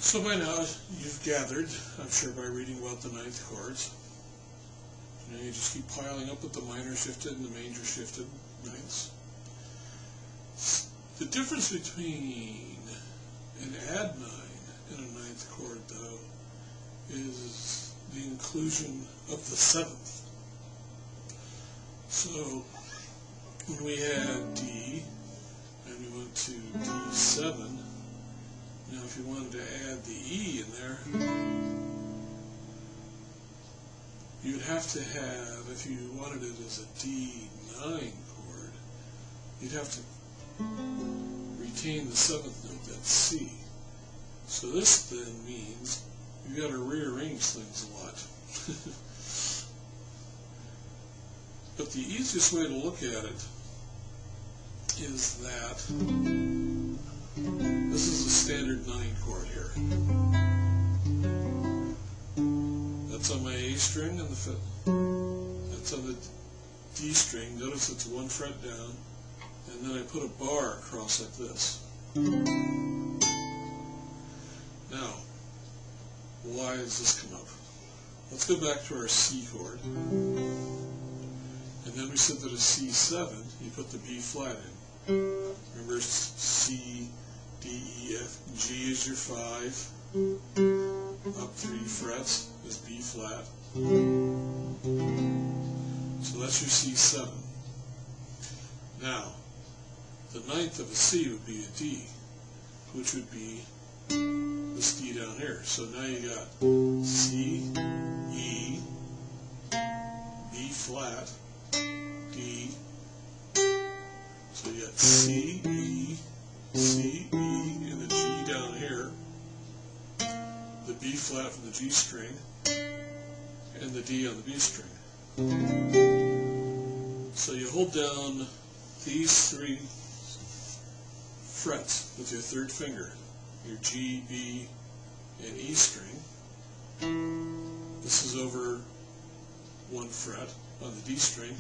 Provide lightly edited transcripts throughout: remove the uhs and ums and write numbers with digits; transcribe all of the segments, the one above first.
So by now you've gathered, I'm sure by reading about the ninth chords, you just keep piling up with the minor shifted and the major shifted ninths. The difference between an add nine and a ninth chord, though, is the inclusion of the seventh. So when we had D and we went to D7, now if you wanted to add the E in there, you'd have to have, if you wanted it as a D9 chord, you'd have to retain the seventh note, that's C. So this then means you've got to rearrange things a lot. But the easiest way to look at it is that this is a standard 9 chord here. That's on my A string and the fifth. That's on the D string. Notice it's one fret down, and then I put a bar across like this. Now, why does this come up? Let's go back to our C chord. And then we said that a C7, you put the B flat in. Remember, C, D, E, F, G is your 5. Up 3 frets is B flat. So that's your C7. Now, the ninth of a C would be a D, which would be this D down here. So now you got C, E, B flat, D. So you got C, E, and the G down here, the B flat from the G string, and the D on the B string. So you hold down these 3 frets with your third finger, your G, B, and E string. This is over 1 fret on the D string,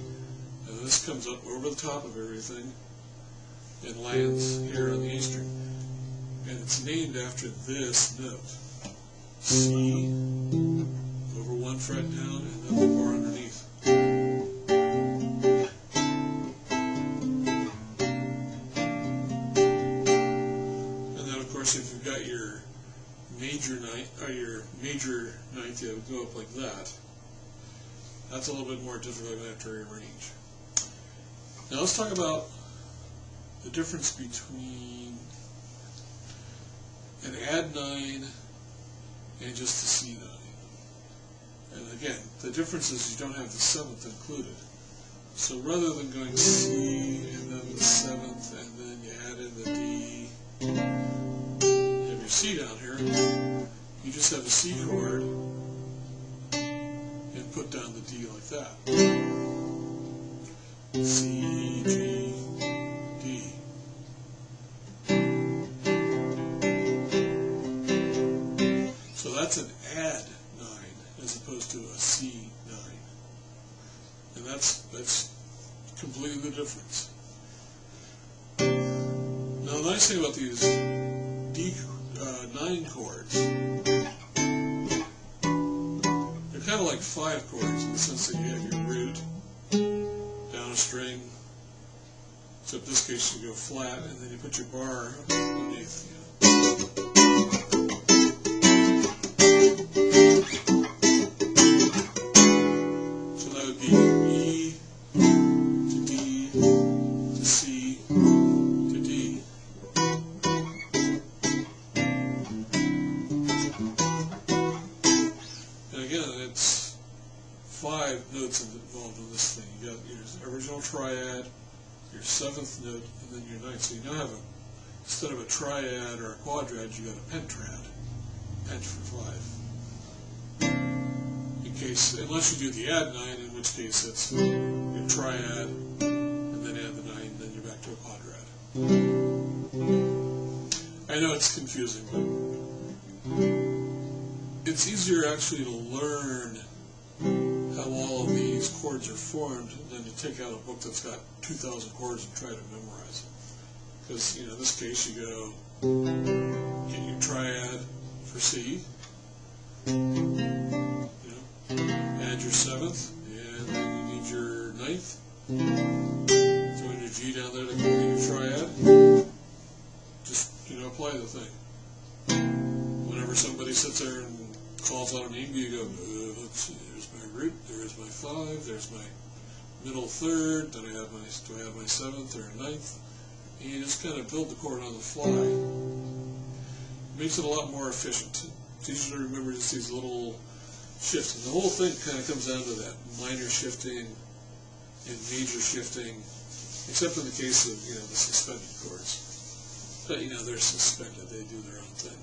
and this comes up over the top of everything and lands here on the E string. And it's named after this note. C, over 1 fret down, and then the bar underneath. And then of course if you've got your major ninth, or your major ninth, you would go up like that. That's a little bit more difficult to have to rearrange. Now let's talk about the difference between an add 9 and just a C9. And again, the difference is you don't have the 7th included. So rather than going C and then the 7th and then you add in the D, you have your C down here, you just have a C chord and put down the D like that. C, G, D. So that's an add 9 as opposed to a C9. And that's completely the difference. Now the nice thing about these D9 chords, they're kind of like 5 chords in the sense that you have your root, down a string, except in this case you go flat, and then you put your bar underneath. So that would be E to D to C to D. And again, it's 5 notes involved in this thing. You got your original triad, your 7th note, and then your 9th. So you now have instead of a triad or a quadrad, you got a pentrad. Pent for 5. In case, unless you do the add 9, in which case it's your triad, and then add the 9, then you're back to a quadrad. I know it's confusing, but it's easier actually to learn how all of these chords are formed than to take out a book that's got 2,000 chords and try to memorize it. Because, in this case, you go get your triad, for C. Add your 7th, and then you need your 9th. Throw in your G down there to complete your triad. Just, apply the thing. Whenever somebody sits there and calls out an E, you go, let's see, there's my root, there's my 5, there's my middle 3rd, then do I have my 7th or 9th? And you just kind of build the chord on the fly. It makes it a lot more efficient. It's easy to remember just these little shifts. And the whole thing kind of comes down to that minor shifting and major shifting, except in the case of, the suspended chords. But, they're suspended. They do their own thing.